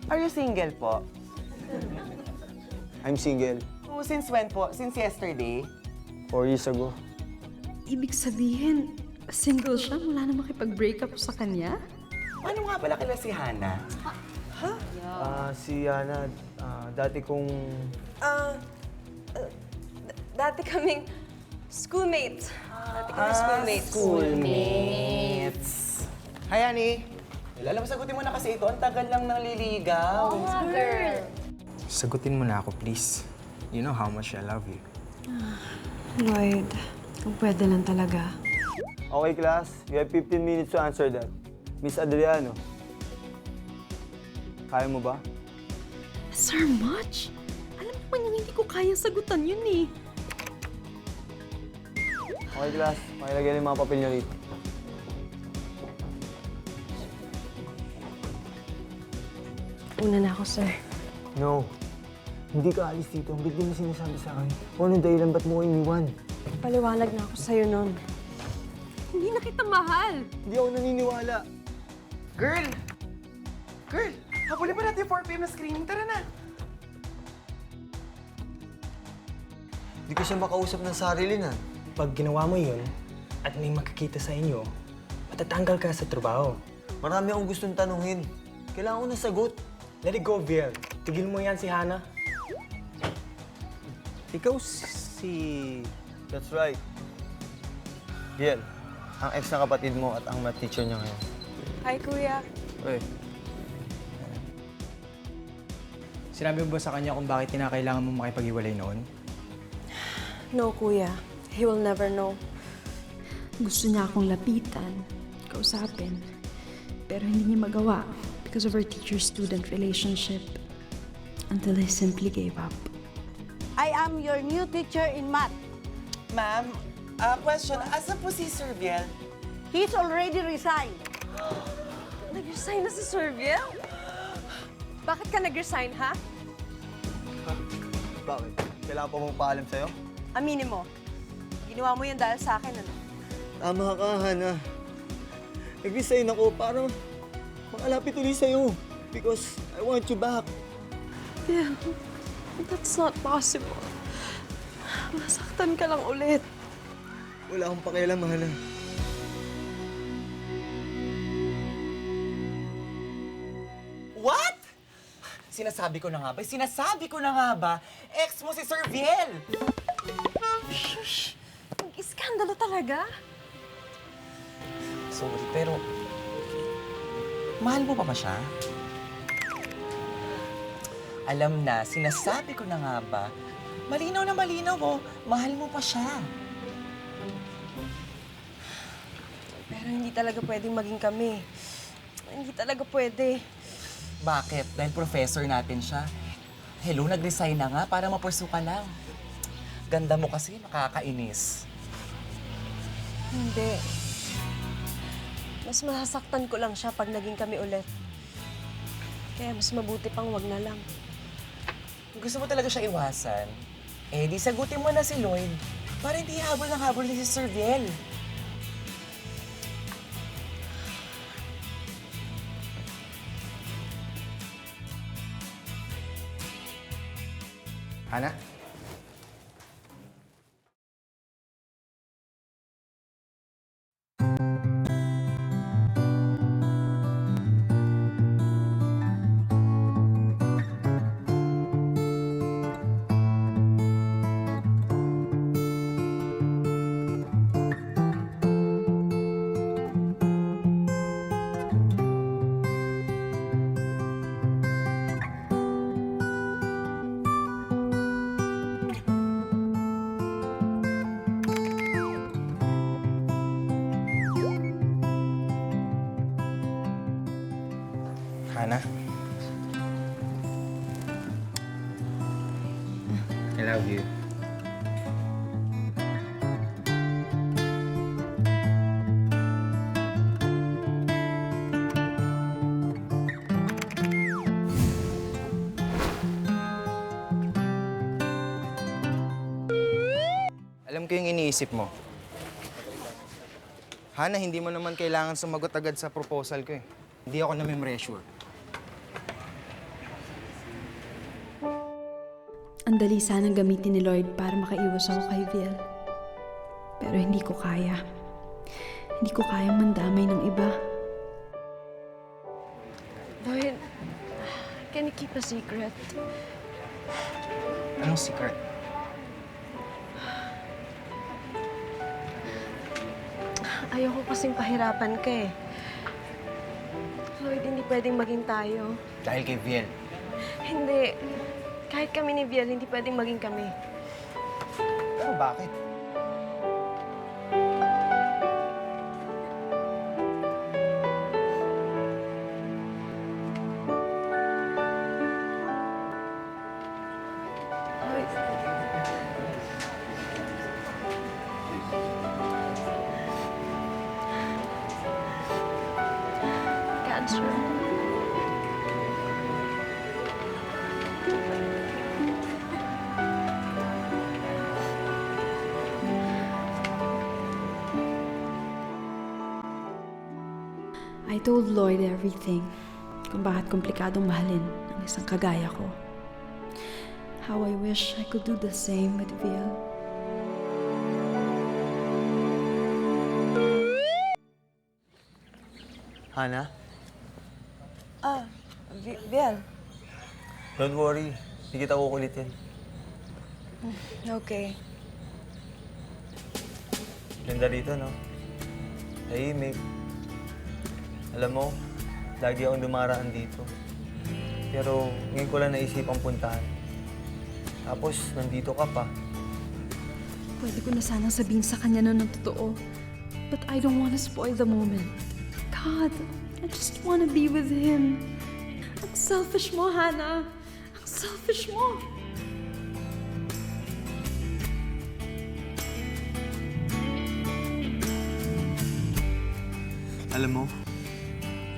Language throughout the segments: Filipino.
Are you single po? I'm single. Oh, since when po? Since yesterday? 4 years ago. Ibig sabihin, single siya mula na makipag-break up sa kanya? Ano nga pala kila si Hana? Si Yana, dati kong... Dati kaming schoolmates. Dati kaming schoolmates. Schoolmates. Hi, honey. Alam mo, sagutin mo na kasi ito. Ang tagal lang nang liligaw. Girl. Sagutin mo na ako, please. You know how much I love you. Lloyd, kung pwede lang talaga. Okay, class. You have 15 minutes to answer that. Miss Adriano. Kaya mo ba? Sir Much? Alam naman yung hindi ko kaya sagutan yun eh. Okay, class. Makilagay yung mga papel niyo rito. Una na ako, sir. No. Hindi ka alis dito. Ang bigla mo sinasabi sa akin. Kung anong dahilan, ba't mo ko iniwan? Paliwanag na ako sa'yo noon. Hindi na kita mahal. Hindi ako naniniwala. Girl! Girl! Habulin pa natin yung 4 p.m. na screening. Tara na! Hindi ko siya makausap ng sarili na. Pag ginawa mo yun, at may makikita sa inyo, matatanggal ka sa trabaho. Marami akong gustong tanungin. Kailangan ko ng sagot. Let it go, Viel. Tigil mo yan si Hana. Ikaw si... That's right. Biel, ang ex na kapatid mo at ang math teacher niya ngayon. Hi, Kuya. Uy, Sinabi mo ba sa kanya kung bakit kinakailangan mo makipag-iwalay noon? No, Kuya. He will never know. Gusto niya akong lapitan, kausapin. Pero hindi niya magawa because of our teacher-student relationship until he simply gave up. I am your new teacher in math. Ma'am, question. Asan po si Sir Biel? He's already resigned. Nag-resign na si Sir Viel? Bakit ka nag-resign, ha? bakit? Kailangan pa mong paalam sa'yo? Aminin mo. Ginawa mo yan dahil sa akin, ano? Tama ka, Hana. Nag-resign ako para makalapit ulit sa'yo. Because I want you back. Yeah, that's not possible. Masaktan ka lang ulit. Wala akong pakialam, Hana. What? Sinasabi ko na nga ba? Sinasabi ko na nga ba? Ex mo si Sir Biel! Shush! Nag-iskandalo talaga. Sorry, pero... Mahal mo pa ba siya? Alam na, sinasabi ko na nga ba? Malinaw na malinaw, oh. Mahal mo pa siya. Pero hindi talaga pwedeng maging kami. Hindi talaga pwede. Bakit? Dahil professor natin siya. Hello, nag-resign na nga para mapursu ka lang. Ganda mo kasi, nakakainis. Hindi. Mas masasaktan ko lang siya pag naging kami ulit. Kaya mas mabuti pang wag na lang. Gusto mo talaga siya iwasan? Eh, di sagutin mo na si Lloyd para hindi habol ng habol ni si Sir Biel. Hana? Hana? I love you. Alam ko yung iniisip mo. Hana, hindi mo naman kailangan sumagot agad sa proposal ko eh. Hindi ako na-memressure. Ang dali sanang gamitin ni Lloyd para makaiwas ako kay Vil. Pero hindi ko kaya. Hindi ko kayang mandamay ng iba. Lloyd, can you keep a secret? Anong secret? Ayoko kasing pahirapan ka eh. Lloyd, hindi pwedeng maging tayo. Dahil kay Viel. Hindi. Kahit kami ni Viel, hindi pwedeng maging kami. Pero bakit? Lloyd. Cancer. I told Lloyd everything. Kung bakit komplikadong mahalin ang isang kagaya ko. How I wish I could do the same with Vil. Hana, Viel. don't worry. Hindi kita kukulitin. Okay. Ganda rito, no? Tahimik. Alam mo, lagi akong dumaraan dito. Pero ngayon ko lang naisipang puntahan. Tapos, nandito ka pa. Pwede ko na sanang sabihin sa kanya na ng totoo. But I don't want to spoil the moment. God, I just want to be with him. Ang selfish mo, Hannah. Ang selfish mo. Alam mo,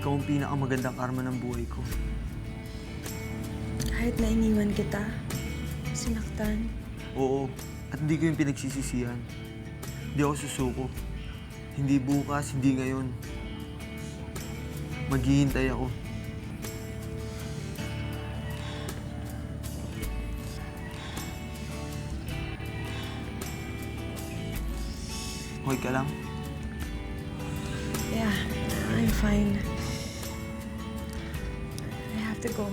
ikaw ang pinakamagandang karma ng buhay ko. Kahit na iniwan kita, sinaktan, Oo, at hindi ko yung pinagsisisihan. Hindi ako susuko. Hindi bukas, hindi ngayon. Maghihintay ako. Okay ka lang? yeah, I'm fine. I have to go.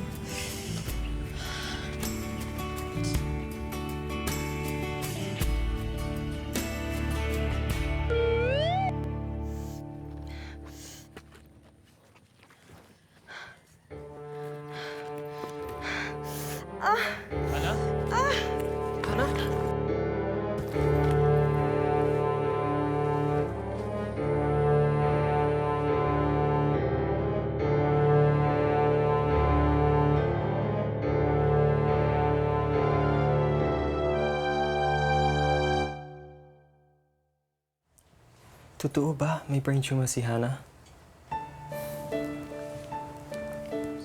Totoo ba may brain tumor si Hannah?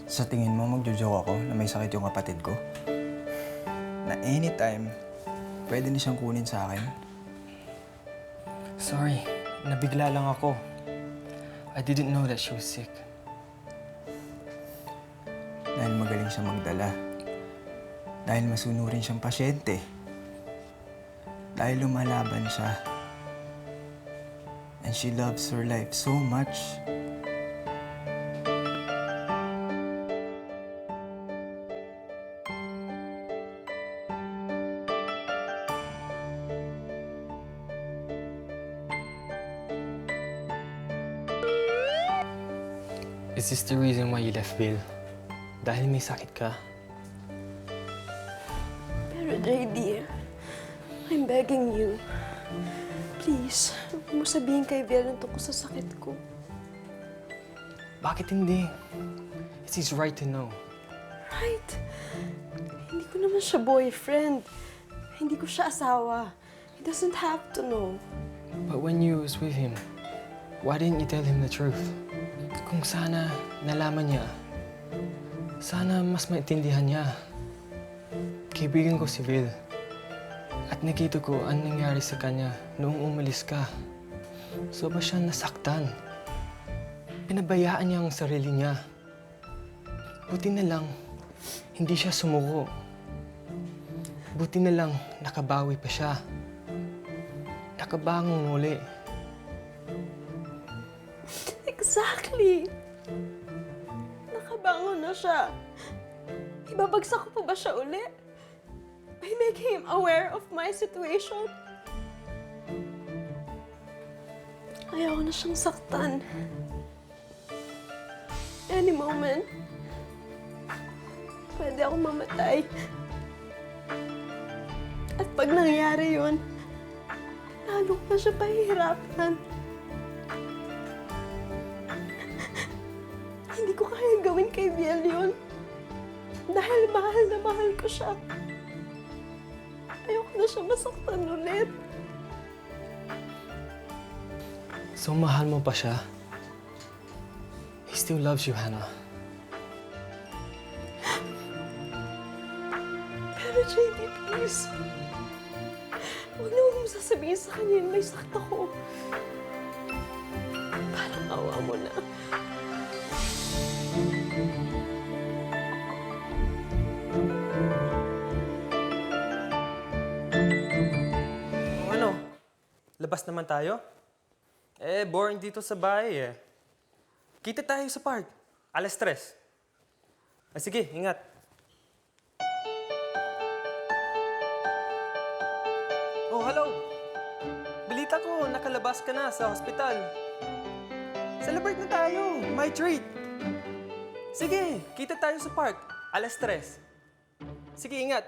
Sa tingin mo, magjo-joke ako na may sakit yung kapatid ko? Na anytime, pwede na siyang kunin sa akin? Sorry, nabigla lang ako. I didn't know that she was sick. Dahil magaling siya magdala. Dahil masunurin siyang pasyente. Dahil lumalaban siya. And she loves her life so much. Is this the reason why you left Bill? Dahil may sakit ka? Pero JD, I'm begging you. Please, huwag mo sabihin kay Viel ang tungkol sa sakit ko. Bakit hindi? It's his right to know. Right? Hindi ko naman siya boyfriend. Hindi ko siya asawa. He doesn't have to know. But when you was with him, why didn't you tell him the truth? Kung sana nalaman niya, sana mas maintindihan niya. Kaibigan ko si Vil. At nakita ko ang nangyari sa kanya noong umalis ka. Sobra siyang nasaktan. Pinabayaan niya ang sarili niya. Buti na lang, hindi siya sumuko. Buti na lang nakabawi pa siya. Nakabangon uli. Exactly! Nakabangon na siya. Ibabagsak ko pa ba siya uli? By making him aware of my situation? Ayaw na siyang saktan. Any moment, pwede akong mamatay. At pag nangyari yun, lalo pa siya pahihirapan. Hindi ko kaya gawin kay Biel yun. Dahil mahal na mahal ko siya. Ayoko na siya masaktan ulit. So mahal mo pa siya? He still loves you, Hannah. Pero JD, please. Huwag na huwag mo sasabihin sa kanya yung may sakit ako. Parang awa mo na. Ano? Labas naman tayo? Boring dito sa bahay eh. Kita tayo sa park. 3:00. Sige, ingat. Oh, hello. Balita ko, nakalabas ka na sa hospital. Celebrate na tayo. My treat. Sige, kita tayo sa park. 3:00. Sige, ingat.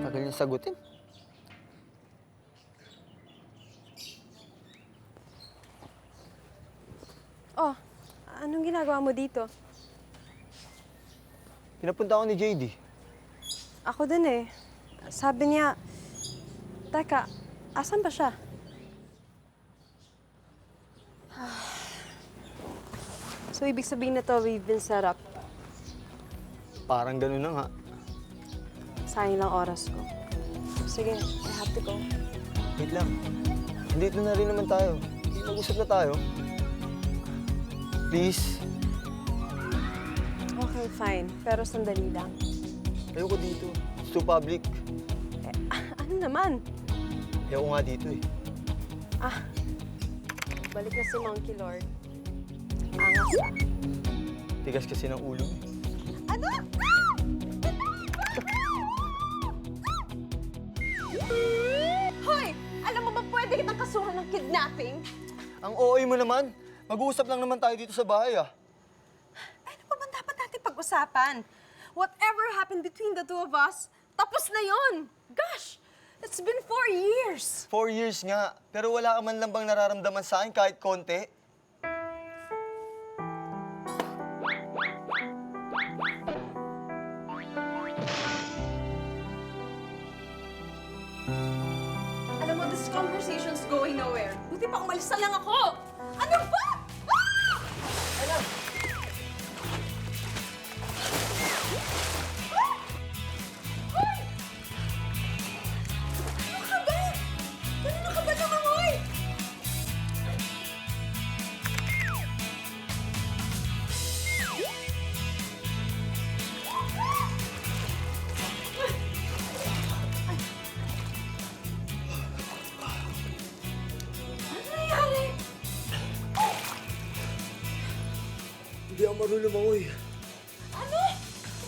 Tagal niya sagutin. Oh, anong ginagawa mo dito? Pinapunta ako ni JD. Ako din eh. Sabi niya, teka, asan ba siya? So, ibig sabihin na to, we've been set up. Parang ganun na nga. Sayang lang oras ko. Sige, I have to go. Wait lang. Nandito na rin naman tayo. Mag-usap na tayo. Please. Okay, fine. Pero sandali lang. Ayoko dito. It's too public. Ano naman? Ayoko nga dito eh. Balik na si Monkey Lord. Angas ah. Tigas kasi ng ulo. Ano? Hoy! Alam mo ba pwede kitang kasuhan ng kidnapping? Ang OA mo naman. Mag-uusap lang naman tayo dito sa bahay ah. Ano pa ba dapat natin pag-usapan? Whatever happened between the two of us, tapos na yon. Gosh! It's been 4 years! 4 years nga. Pero wala ka man lang bang nararamdaman sa akin kahit konti? Alam mo, this conversation's going nowhere. Buti pa umalis na lang ako! Ano ba? Ah! Ano? Hoy! Ano ka ba? Kanino ka ba lumangoy? Ano nangyari? Hindi ako marunong lumangoy. Ano?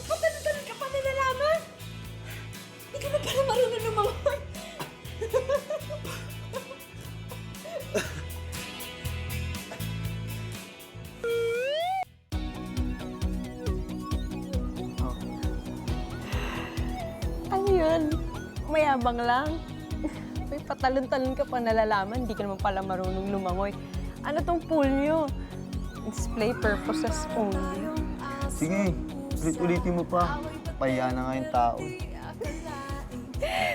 Patalutan ka pa nilalaman? Hindi ka na pala marunong lumangoy. Ano yun? Mayabang lang. May patalon-talon ka pa nalalaman, hindi ka naman pala marunong lumangoy. Ano tong pool nyo? Display purposes only. Sige, ulit-ulitin mo pa. Pahiya na nga yung tao.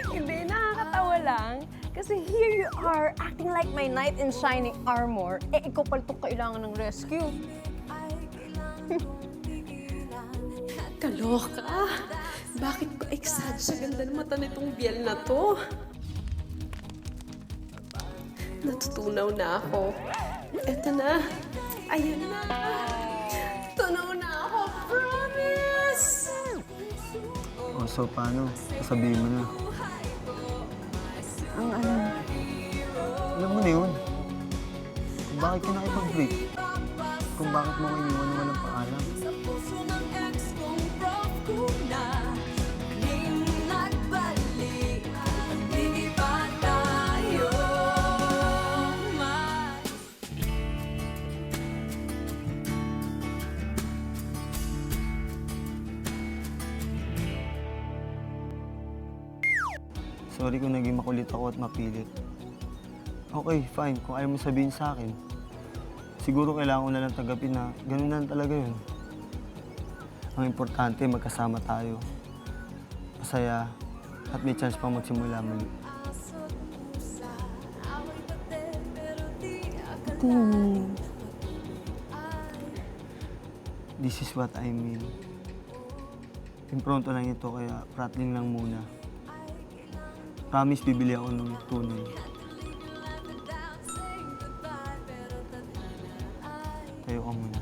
Hindi, nakakatawa lang. Kasi here you are, acting like my knight in shining armor. Eh, ikaw pala itong kailangan ng rescue. Kaloka. Bakit ko exad sa ganda ng mata nitong biel na to? Natutunaw na ako. Eto na. Ayan na. Tunaw na ako. Promise! O, so paano? Sabihin mo na. Ang ano, Alam mo na yun. Kung bakit ka nakipag-break. Kung bakit mo ko iniwan ng walang paalam. Sorry kung naging makulit ako at mapilit. Okay, fine. Kung ayaw mo sabihin sa akin, siguro kailangan ko na lang tanggapin na ganun na talaga yun. Ang importante, magkasama tayo. Masaya at may chance pang magsimula muli. This is what I mean. Impronto lang ito kaya prattling lang muna. Promise, bibili ako ng tunay. Tayo ka muna.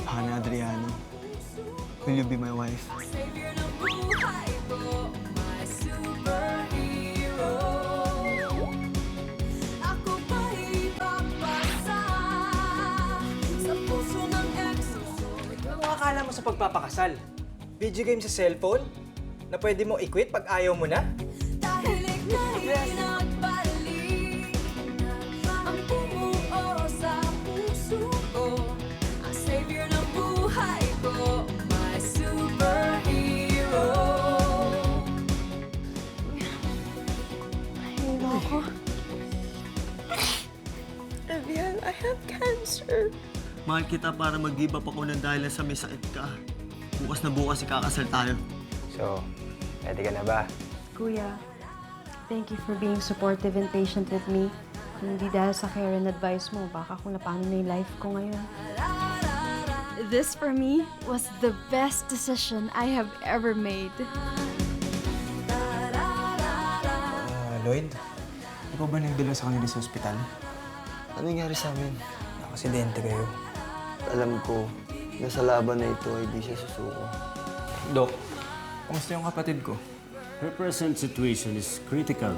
Hana Adriano, will you be my wife? Ano akala mo sa pagpapakasal? Video game sa cellphone? Na pwede mo i-quit pag ayaw mo na? Ayoko. Avian, I have cancer. Mahal kita para mag-give up ako ng dahil sa may sakit ka. Bukas na bukas ikakasal tayo. So, ready ka na ba? Kuya, thank you for being supportive and patient with me. Kung hindi dahil sa care and advice mo, baka kung napano na yung life ko ngayon. This for me was the best decision I have ever made. Lloyd, ikaw ba nagdala sa kanila sa ospital? Ano nangyari sa amin? Nakasidente kayo. Alam ko na sa laban na ito ay di siya susuko. Dok, kamusta yung kapatid ko? Her present situation is critical.